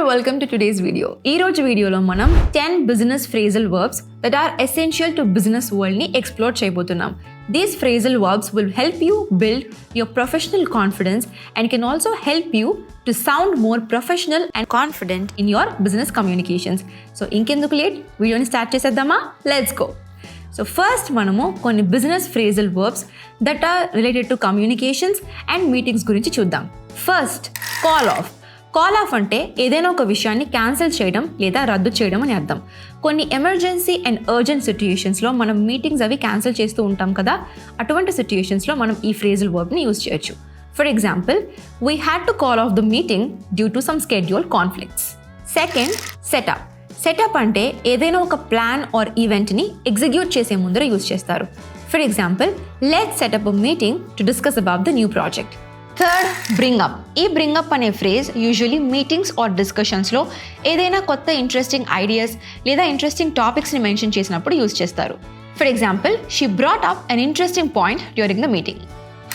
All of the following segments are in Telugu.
welcome to today's video. ఈ రోజు వీడియోలో మనం 10 business phrasal verbs that are essential to business world ని explore చేయబోతున్నాం. These phrasal verbs will help you build your professional confidence and can also help you to sound more professional and confident in your business communications. So ఇంకెందుకు లేట్ వీడియోని స్టార్ట్ చేసేద్దామా? Let's go. So first మనము కొన్ని business phrasal verbs that are related to communications and meetings గురించి చూద్దాం. First, call off. Call of అంటే ఏదైనా ఒక విషయాన్ని క్యాన్సిల్ చేయడం లేదా రద్దు చేయడం అని అర్థం. కొన్ని ఎమర్జెన్సీ అండ్ అర్జెంట్ సిట్యుయేషన్స్లో మనం మీటింగ్స్ అవి క్యాన్సిల్ చేస్తూ ఉంటాం కదా, అటువంటి సిట్యుయేషన్స్లో మనం ఈ ఫ్రేజల్ వర్బ్ని యూజ్ చేయొచ్చు. For example, we had to call of the meeting due to some schedule conflicts. Second, setup. Setup అంటే ఏదైనా ఒక ప్లాన్ ఆర్ ఈవెంట్ని ఎగ్జిక్యూట్ చేసే ముందర యూజ్ చేస్తారు. For example, let's set up a meeting to discuss about the new project. Third, bring up. ఈ బ్రింగ్ అప్ అనే ఫ్రేజ్ యూజువలీ మీటింగ్స్ ఆర్ డిస్కషన్స్లో ఏదైనా కొత్త ఇంట్రెస్టింగ్ ఐడియాస్ లేదా ఇంట్రెస్టింగ్ టాపిక్స్ని మెన్షన్ చేసినప్పుడు యూజ్ చేస్తారు. For example, she brought up an interesting point during the meeting.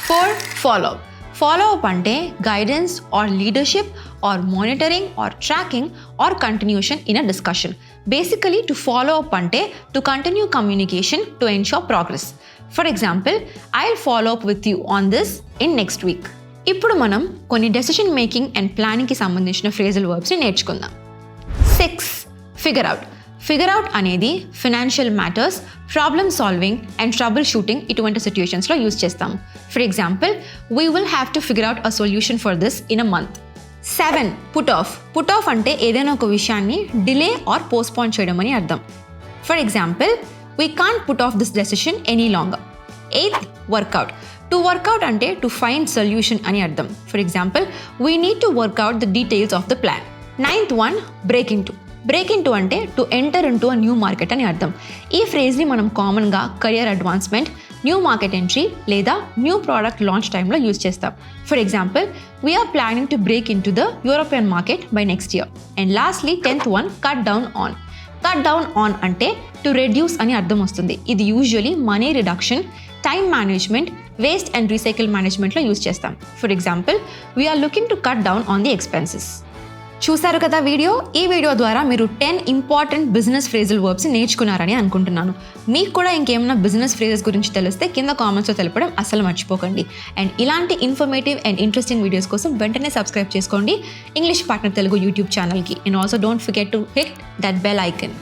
Fourth, follow up. Follow up అంటే guidance or leadership or monitoring or tracking or continuation in a discussion. Basically to follow up అంటే to continue communication to ensure progress. For example, I'll follow up with you on this in next week. ఇప్పుడు మనం కొన్ని డెసిషన్ మేకింగ్ అండ్ ప్లానింగ్కి సంబంధించిన ఫ్రేజల్ వర్బ్స్ని నేర్చుకుందాం. 6, ఫిగర్ అవుట్. ఫిగర్ అవుట్ అనేది financial matters, problem solving and trouble shooting ఇటువంటి సిట్యుయేషన్స్లో యూజ్ చేస్తాము. For example, we will have to figure out a solution for this in a month. 7, put off. Put off అంటే ఏదైనా ఒక విషయాన్ని డిలే ఆర్ పోస్ట్పోన్ చేయడం అని అర్థం. For example, we can't put off this decision any longer. 8, work out. To work out అంటే టు ఫైండ్ సొల్యూషన్ అని అర్థం. For example, we need to work out the details of the plan. 9th one, break in to. Break in to అంటే to enter into a new market అని అర్థం. ఈ ఫ్రేజ్ని మనం కామన్గా career advancement, new market entry లేదా న్యూ ప్రోడక్ట్ లాంచ్ టైంలో యూజ్ చేస్తాం. For example, we are planning to break in to the European market by next year. And lastly 10th one, cut down on. Cut down on అంటే టు రెడ్యూస్ అని అర్థం వస్తుంది. ఇది usually money reduction, time management, waste and recycle మేనేజ్మెంట్లో యూజ్ చేస్తాం. For example, we are looking to cut down on the expenses. చూసారు కదా వీడియో. ఈ వీడియో ద్వారా మీరు 10 ఇంపార్టెంట్ బిజినెస్ ఫ్రేజల్ వర్బ్స్ నేర్చుకున్నారని అనుకుంటున్నాను. మీకు కూడా ఇంకేమైనా బిజినెస్ ఫ్రేజెస్ గురించి తెలిస్తే కింద కామెంట్స్లో తెలపడం అస్సలు మర్చిపోకండి. అండ్ ఇలాంటి ఇన్ఫర్మేటివ్ అండ్ ఇంట్రెస్టింగ్ వీడియోస్ కోసం వెంటనే సబ్స్క్రైబ్ చేసుకోండి ఇంగ్లీష్ పార్ట్నర్ తెలుగు యూట్యూబ్ ఛానల్కి. And also don't forget to hit that bell icon.